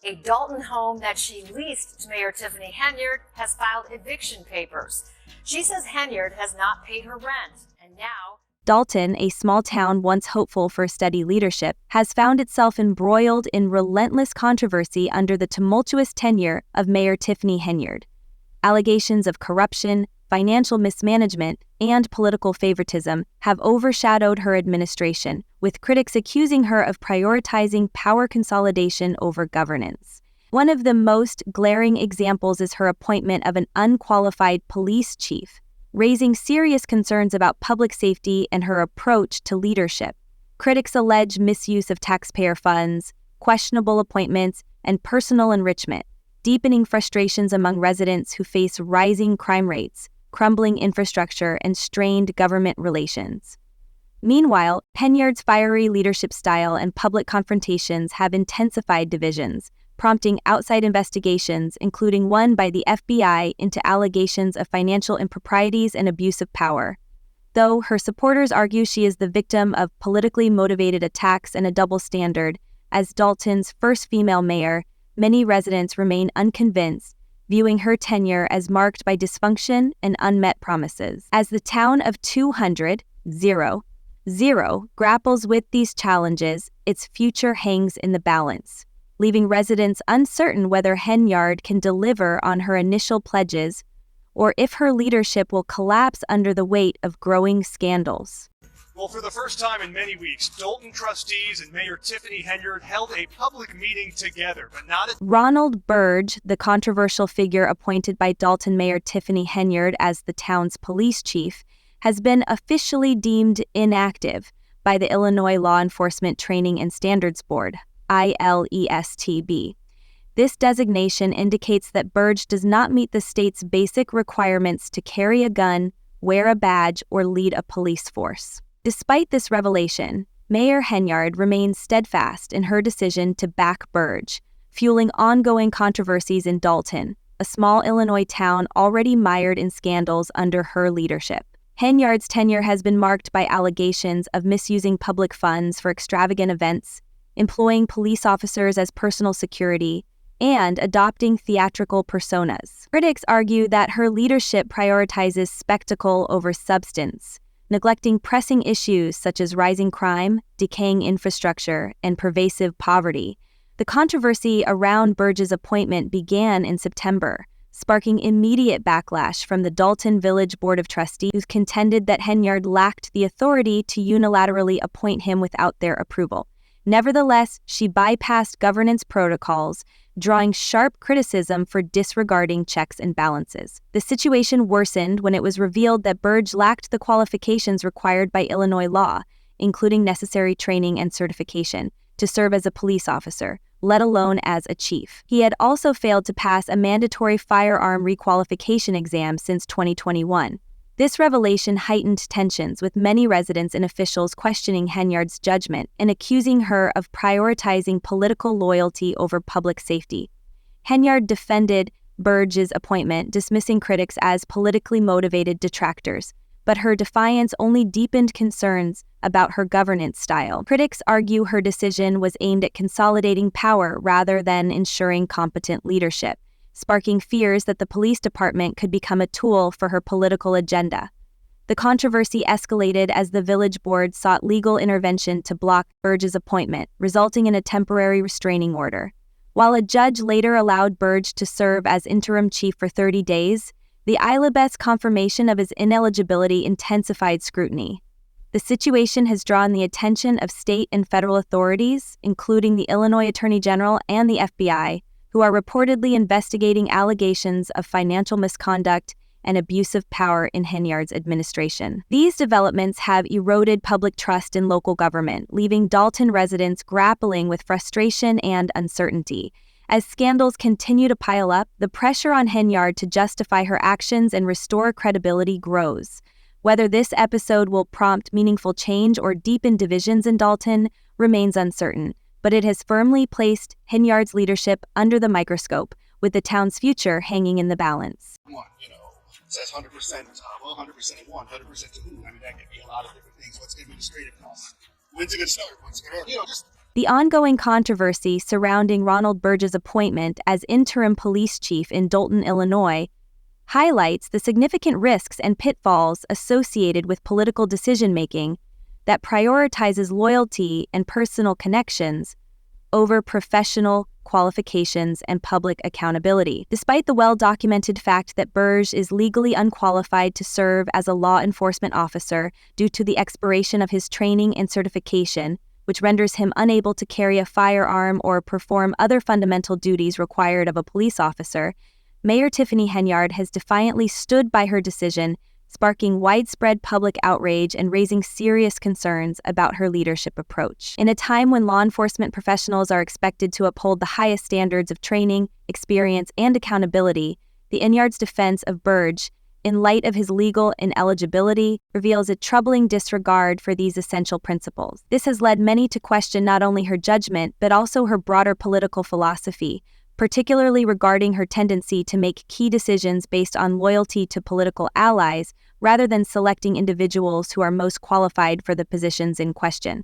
A Dalton home that she leased to Mayor Tiffany Henyard has filed eviction papers. She says Henyard has not paid her rent, and now Dalton, a small town once hopeful for steady leadership, has found itself embroiled in relentless controversy under the tumultuous tenure of Mayor Tiffany Henyard. Allegations of corruption, financial mismanagement, and political favoritism have overshadowed her administration, with critics accusing her of prioritizing power consolidation over governance. One of the most glaring examples is her appointment of an unqualified police chief, raising serious concerns about public safety and her approach to leadership. Critics allege misuse of taxpayer funds, questionable appointments, and personal enrichment, deepening frustrations among residents who face rising crime rates, crumbling infrastructure, and strained government relations. Meanwhile, Henyard's fiery leadership style and public confrontations have intensified divisions, prompting outside investigations, including one by the FBI into allegations of financial improprieties and abuse of power. Though her supporters argue she is the victim of politically motivated attacks and a double standard, as Dalton's first female mayor, many residents remain unconvinced, viewing her tenure as marked by dysfunction and unmet promises. As the town of 200,000 grapples with these challenges, its future hangs in the balance, leaving residents uncertain whether Henyard can deliver on her initial pledges or if her leadership will collapse under the weight of growing scandals. Well, for the first time in many weeks, Dalton trustees and Mayor Tiffany Henyard held a public meeting together, but not at... Ronald Burge, the controversial figure appointed by Dalton Mayor Tiffany Henyard as the town's police chief, has been officially deemed inactive by the Illinois Law Enforcement Training and Standards Board, ILESTB. This designation indicates that Burge does not meet the state's basic requirements to carry a gun, wear a badge, or lead a police force. Despite this revelation, Mayor Henyard remains steadfast in her decision to back Burge, fueling ongoing controversies in Dalton, a small Illinois town already mired in scandals under her leadership. Henyard's tenure has been marked by allegations of misusing public funds for extravagant events, employing police officers as personal security, and adopting theatrical personas. Critics argue that her leadership prioritizes spectacle over substance, neglecting pressing issues such as rising crime, decaying infrastructure, and pervasive poverty. The controversy around Burge's appointment began in September, sparking immediate backlash from the Dalton Village Board of Trustees, who contended that Henyard lacked the authority to unilaterally appoint him without their approval. Nevertheless, she bypassed governance protocols, drawing sharp criticism for disregarding checks and balances. The situation worsened when it was revealed that Burge lacked the qualifications required by Illinois law, including necessary training and certification, to serve as a police officer, let alone as a chief. He had also failed to pass a mandatory firearm requalification exam since 2021. This revelation heightened tensions, with many residents and officials questioning Henyard's judgment and accusing her of prioritizing political loyalty over public safety. Henyard defended Burge's appointment, dismissing critics as politically motivated detractors, but her defiance only deepened concerns about her governance style. Critics argue her decision was aimed at consolidating power rather than ensuring competent leadership, sparking fears that the police department could become a tool for her political agenda. The controversy escalated as the village board sought legal intervention to block Burge's appointment, resulting in a temporary restraining order. While a judge later allowed Burge to serve as interim chief for 30 days, the ILEB's confirmation of his ineligibility intensified scrutiny. The situation has drawn the attention of state and federal authorities, including the Illinois Attorney General and the FBI, who are reportedly investigating allegations of financial misconduct and abuse of power in Henyard's administration. These developments have eroded public trust in local government, leaving Dalton residents grappling with frustration and uncertainty. As scandals continue to pile up, the pressure on Henyard to justify her actions and restore credibility grows. Whether this episode will prompt meaningful change or deepen divisions in Dalton remains uncertain, but it has firmly placed Henyard's leadership under the microscope, with the town's future hanging in the balance. It says 100%, 100% one, 100% to who? I mean, that could be a lot of different things. What's administrative costs? When's it going to start? When's it going to end? Just The ongoing controversy surrounding Ronald Burge's appointment as interim police chief in Dolton, Illinois, highlights the significant risks and pitfalls associated with political decision-making that prioritizes loyalty and personal connections over professional qualifications and public accountability. Despite the well-documented fact that Burge is legally unqualified to serve as a law enforcement officer due to the expiration of his training and certification, which renders him unable to carry a firearm or perform other fundamental duties required of a police officer, Mayor Tiffany Henyard has defiantly stood by her decision, sparking widespread public outrage and raising serious concerns about her leadership approach. In a time when law enforcement professionals are expected to uphold the highest standards of training, experience, and accountability, the Henyard's defense of Burge, in light of his legal ineligibility, reveals a troubling disregard for these essential principles. This has led many to question not only her judgment, but also her broader political philosophy, particularly regarding her tendency to make key decisions based on loyalty to political allies rather than selecting individuals who are most qualified for the positions in question.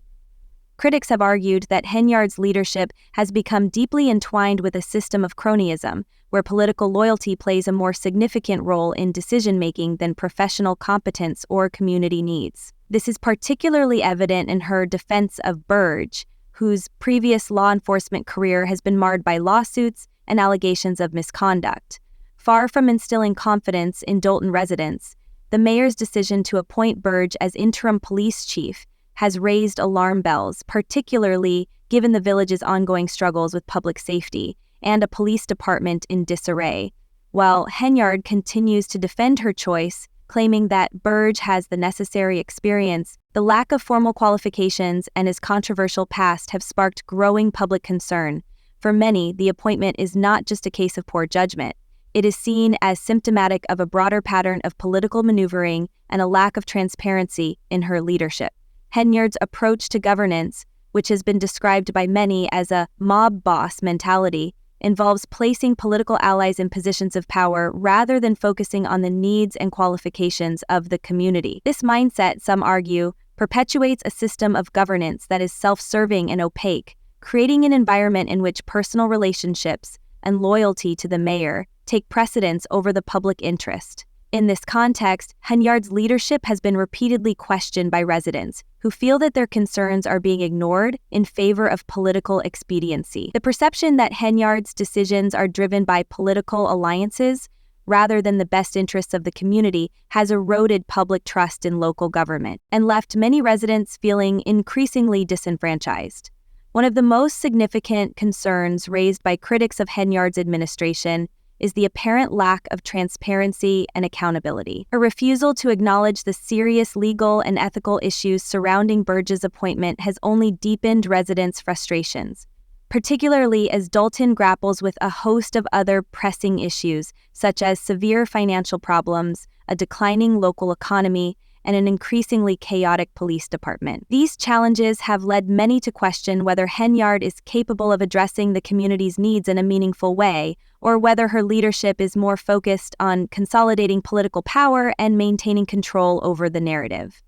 Critics have argued that Henyard's leadership has become deeply entwined with a system of cronyism, where political loyalty plays a more significant role in decision-making than professional competence or community needs. This is particularly evident in her defense of Burge, whose previous law enforcement career has been marred by lawsuits and allegations of misconduct. Far from instilling confidence in Dolton residents, the mayor's decision to appoint Burge as interim police chief has raised alarm bells, particularly given the village's ongoing struggles with public safety and a police department in disarray. While Henyard continues to defend her choice, claiming that Burge has the necessary experience, the lack of formal qualifications and his controversial past have sparked growing public concern. For many, the appointment is not just a case of poor judgment. It is seen as symptomatic of a broader pattern of political maneuvering and a lack of transparency in her leadership. Henyard's approach to governance, which has been described by many as a mob boss mentality, involves placing political allies in positions of power rather than focusing on the needs and qualifications of the community. This mindset, some argue, perpetuates a system of governance that is self-serving and opaque, creating an environment in which personal relationships and loyalty to the mayor take precedence over the public interest. In this context, Henyard's leadership has been repeatedly questioned by residents who feel that their concerns are being ignored in favor of political expediency. The perception that Henyard's decisions are driven by political alliances rather than the best interests of the community has eroded public trust in local government and left many residents feeling increasingly disenfranchised. One of the most significant concerns raised by critics of Henyard's administration is the apparent lack of transparency and accountability. Her refusal to acknowledge the serious legal and ethical issues surrounding Burge's appointment has only deepened residents' frustrations, particularly as Dolton grapples with a host of other pressing issues, such as severe financial problems, a declining local economy, and an increasingly chaotic police department. These challenges have led many to question whether Henyard is capable of addressing the community's needs in a meaningful way, or whether her leadership is more focused on consolidating political power and maintaining control over the narrative.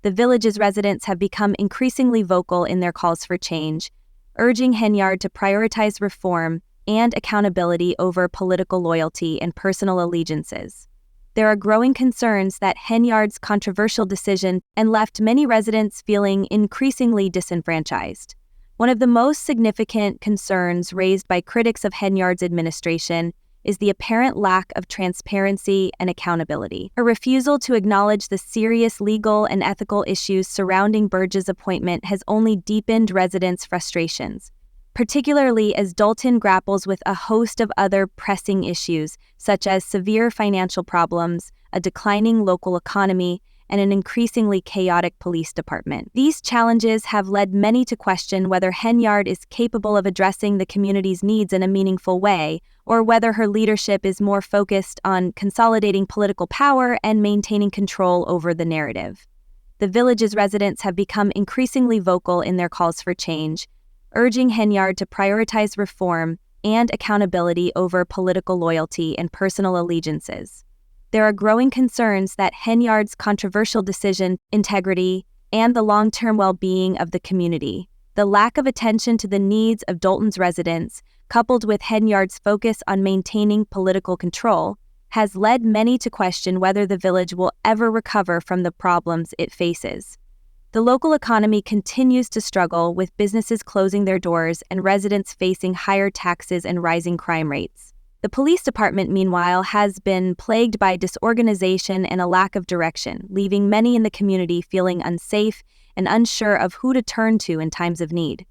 The village's residents have become increasingly vocal in their calls for change, urging Henyard to prioritize reform and accountability over political loyalty and personal allegiances. There are growing concerns that Henyard's controversial decision and left many residents feeling increasingly disenfranchised. One of the most significant concerns raised by critics of Henyard's administration is the apparent lack of transparency and accountability. Her refusal to acknowledge the serious legal and ethical issues surrounding Burge's appointment has only deepened residents' frustrations, particularly as Dolton grapples with a host of other pressing issues, such as severe financial problems, a declining local economy, and an increasingly chaotic police department. These challenges have led many to question whether Henyard is capable of addressing the community's needs in a meaningful way, or whether her leadership is more focused on consolidating political power and maintaining control over the narrative. The village's residents have become increasingly vocal in their calls for change, urging Henyard to prioritize reform and accountability over political loyalty and personal allegiances. There are growing concerns that Henyard's controversial decision, integrity, and the long-term well-being of the community. The lack of attention to the needs of Dalton's residents, coupled with Henyard's focus on maintaining political control, has led many to question whether the village will ever recover from the problems it faces. The local economy continues to struggle, with businesses closing their doors and residents facing higher taxes and rising crime rates. The police department, meanwhile, has been plagued by disorganization and a lack of direction, leaving many in the community feeling unsafe and unsure of who to turn to in times of need.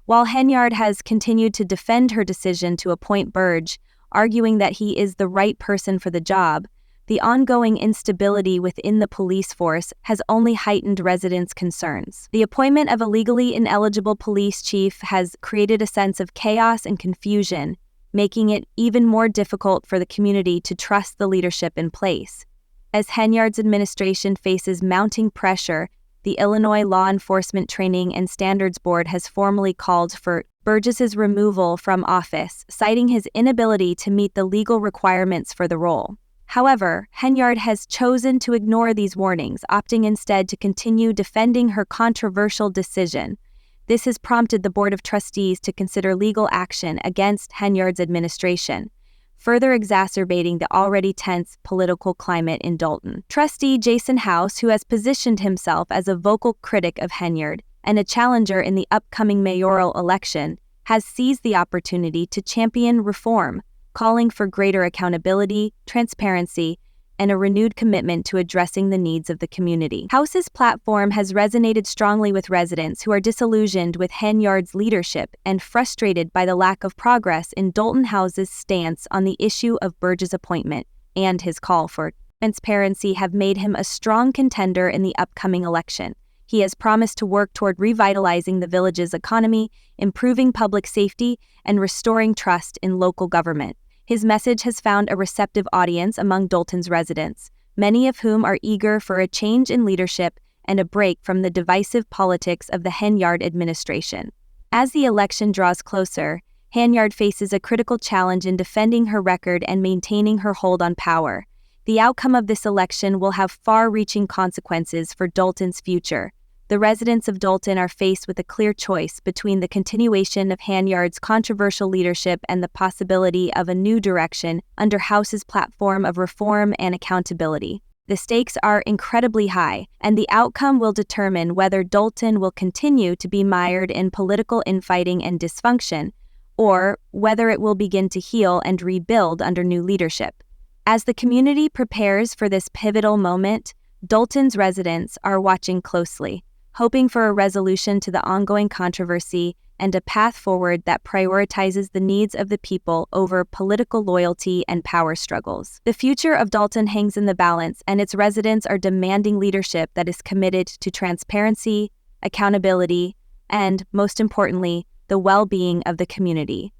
While Henyard has continued to defend her decision to appoint Burge, arguing that he is the right person for the job, the ongoing instability within the police force has only heightened residents' concerns. The appointment of a legally ineligible police chief has created a sense of chaos and confusion, making it even more difficult for the community to trust the leadership in place. As Henyard's administration faces mounting pressure, the Illinois Law Enforcement Training and Standards Board has formally called for Burgess's removal from office, citing his inability to meet the legal requirements for the role. However, Henyard has chosen to ignore these warnings, opting instead to continue defending her controversial decision. This has prompted the Board of Trustees to consider legal action against Henyard's administration, further exacerbating the already tense political climate in Dalton. Trustee Jason House, who has positioned himself as a vocal critic of Henyard and a challenger in the upcoming mayoral election, has seized the opportunity to champion reform, calling for greater accountability, transparency, and a renewed commitment to addressing the needs of the community. House's platform has resonated strongly with residents who are disillusioned with Henyard's leadership and frustrated by the lack of progress in Dalton House's stance on the issue of Burge's appointment, and his call for transparency have made him a strong contender in the upcoming election. He has promised to work toward revitalizing the village's economy, improving public safety, and restoring trust in local government. His message has found a receptive audience among Dalton's residents, many of whom are eager for a change in leadership and a break from the divisive politics of the Henyard administration. As the election draws closer, Henyard faces a critical challenge in defending her record and maintaining her hold on power. The outcome of this election will have far-reaching consequences for Dalton's future. The residents of Dalton are faced with a clear choice between the continuation of Henyard's controversial leadership and the possibility of a new direction under House's platform of reform and accountability. The stakes are incredibly high, and the outcome will determine whether Dalton will continue to be mired in political infighting and dysfunction, or whether it will begin to heal and rebuild under new leadership. As the community prepares for this pivotal moment, Dalton's residents are watching closely, hoping for a resolution to the ongoing controversy and a path forward that prioritizes the needs of the people over political loyalty and power struggles. The future of Dalton hangs in the balance, and its residents are demanding leadership that is committed to transparency, accountability, and, most importantly, the well-being of the community.